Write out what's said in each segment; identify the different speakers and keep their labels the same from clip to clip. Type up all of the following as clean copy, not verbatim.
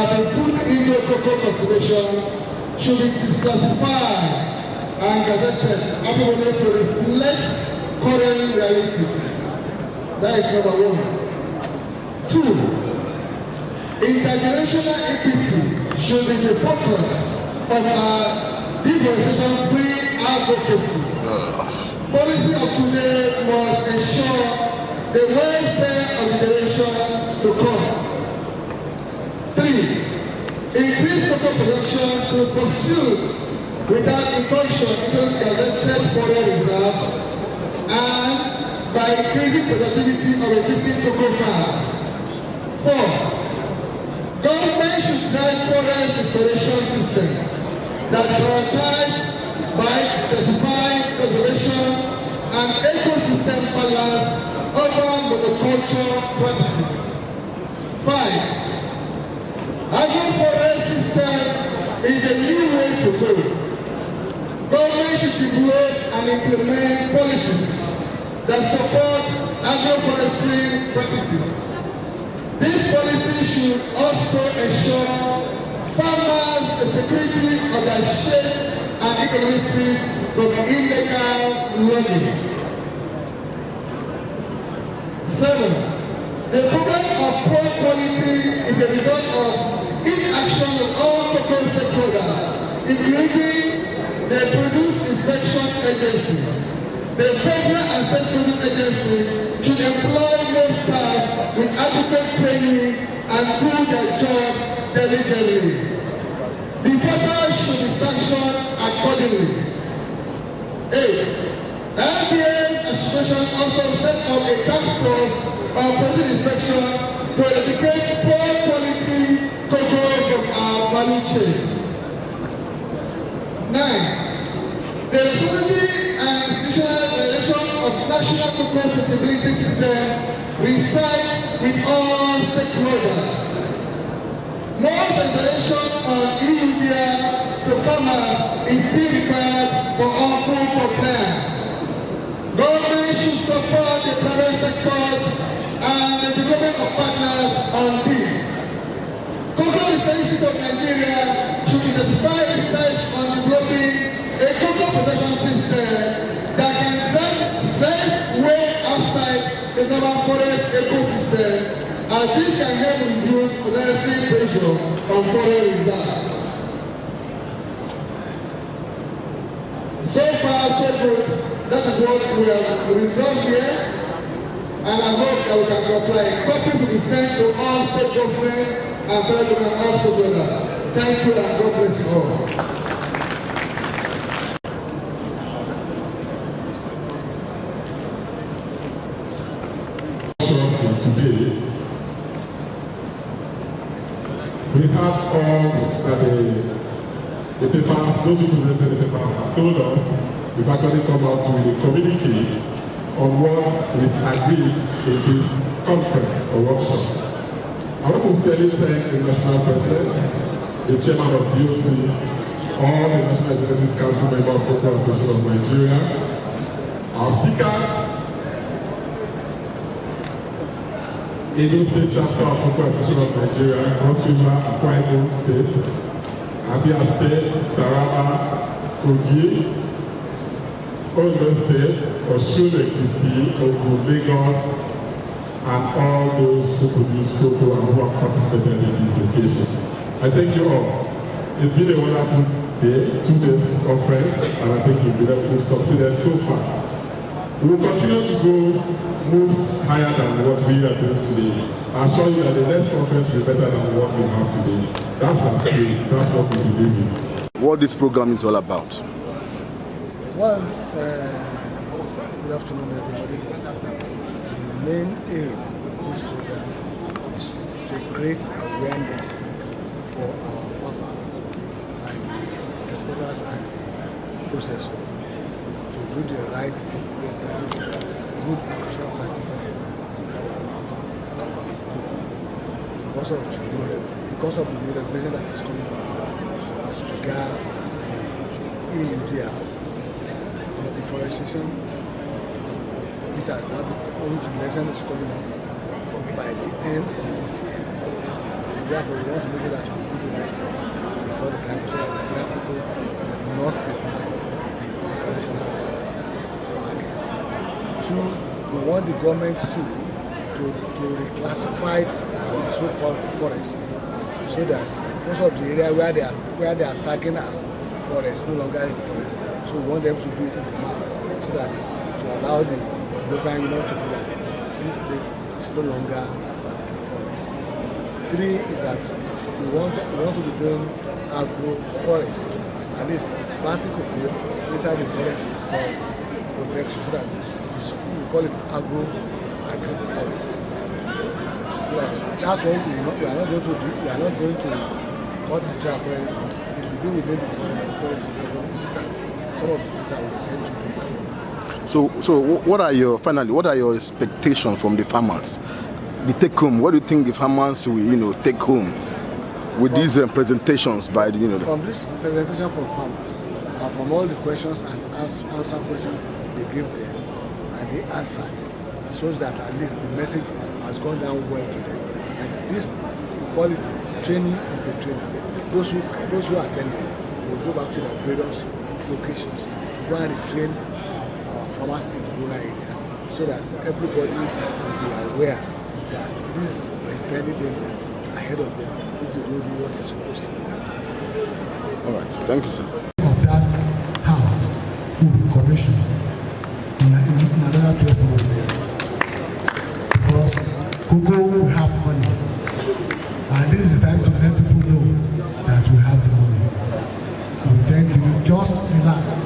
Speaker 1: have been put into cocoa cultivation should be declassified and gazetted according to reflect current realities. That is number one. 2. Intergenerational equity should be the focus of our deforestation-free advocacy. Policy of today must ensure the welfare of the generation to come. 3. Increase cocoa production should be pursued without incursion into gazetted foreign reserves and by increasing productivity of existing cocoa farms. 4. Government should drive forest restoration system that prioritize by specifying conservation and ecosystem balance over monoculture practices. 5. Agroforest system is a new way to go. Government should develop and implement policies that support agroforestry practices. This policy should also ensure farmers the security of their shade and economic trees from illegal logging. 7. The problem of poor quality is a result of inaction of all cocoa stakeholders, including the Produce Inspection Agency. The Federal and State Produce Agency should employ more staff with adequate training and do their job diligently. The federal should be sanctioned accordingly. 8. LBA Association also set up a task force on produce inspection to eradicate poor quality cocoa from our value chain. 9. The responsibility and institutional direction of national cocoa traceability system reside with all stakeholders. More sensitization on EUDA to farmers is still required for all food compliance. Government should support the private sectors and the development of partners on this. Cocoa Research Institute of Nigeria should intensify research on developing a cocoa production system that can drive way outside the normal forest ecosystem, as this can help reduce unnecessary pressure on forest reserves. So far, so good. That is what we have resolved here, and I hope that we can comply. Copies will be sent to all state government and federal government and all stakeholders. Thank you and God bless you all.
Speaker 2: Today, we have all that the papers, those who presented the papers have told us. We've actually come out with a communique on what we've agreed in this conference or workshop. I want to sincerely thank the National President, the Chairman of BOT, all the National Executive Council members of Cocoa Association of Nigeria, our speakers, Edo State Chapter of Cocoa Association of Nigeria, Cross River, Akwa Ibom State, Abia State, Taraba, Kogi, Ondo State, Osun Ekiti, Ogun, Lagos, and all those who produce cocoa and who have participated in this occasion. I thank you all. It's been a wonderful day, 2 days conference, and I think we've succeeded so far. We will continue to move higher than what we are doing today. I assure you that the next conference will be better than what we have today. That's our spirit. That's what we believe in.
Speaker 3: What this program is all about?
Speaker 4: Well, good afternoon, everybody. The main aim of this program is to create awareness for our farmers and exporters and processors to do the right thing, that is good agricultural practices for our cocoa. Because of the new regulation that is coming up as regards the EUDA, the deforestation, which has now which legislation is coming up by the end of this year. therefore we want to make sure that we do the right thing before the time so that Nigerian people will not prepare the traditional markets. Two, we want the government to reclassify our so-called forests so that most of the area where they are tagging as forests no longer in forest. So we want them to do it in the map so that to allow the local union to know that this place is no longer a forest. Three is that we want to be doing agroforest, at least planting cocoa inside the forest for protection so that we call it agroforest. So that's what we are not going to do. We are not going to cut the tree for anything. It should be within the forest and forest. These are some of the things that we intend to do.
Speaker 3: So what are your expectations from the farmers? The take home. What do you think the farmers will take home with these presentations by the
Speaker 4: From this presentation from farmers and from all the questions and answer questions they gave them and they answered, it shows that at least the message has gone down well to them. And this quality training of a trainer, those who attended will go back to their various locations to go and retrain our farmers in the rural area so that everybody will be aware that this is a impending danger ahead of them if they don't do what is supposed to do.
Speaker 3: All right, so thank you, sir.
Speaker 5: Of that house will be commissioned in another 12 months because cocoa will have money and this is time to let people know that we have the money. We thank you. Just relax.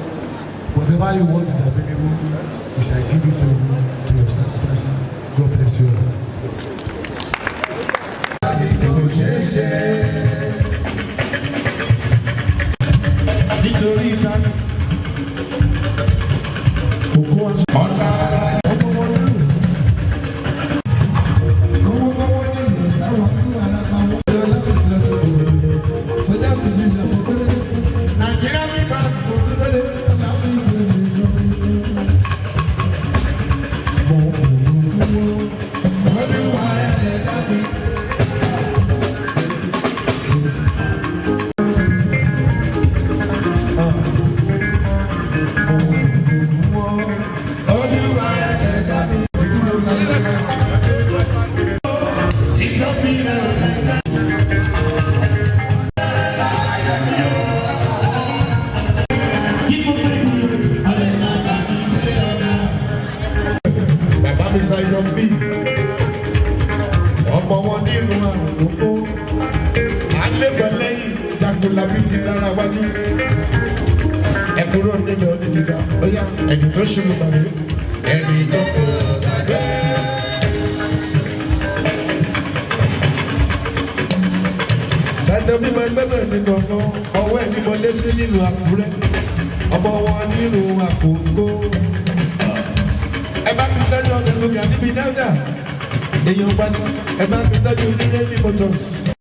Speaker 5: Whatever you want is available. We shall give it to you to your satisfaction. God bless you all.
Speaker 6: Nítorí ìta òkú ọ̀nà ọmọ wọn nínú àdúgbò alẹ́gbẹ̀lẹ́yìn jagunlabi ti dára wájú ẹ̀kúrò nílẹ̀ onídìjà bóyá ẹ̀dùn tó ṣe ló bàbá ẹ̀mí tó kọ̀ ọ̀gá. sàdébí máa gbẹ́sẹ̀ ní gbọ̀ngàn ọwọ́ ẹ̀mí mọ́lé sí nínú Àkúrẹ́ ọmọ wọn nínú Àkókò. Ẹ bá mi tọ́jú ọ̀gá lómi àdébí náírà èèyàn gbani ẹ bá mi tọ́jú onílé ní motors.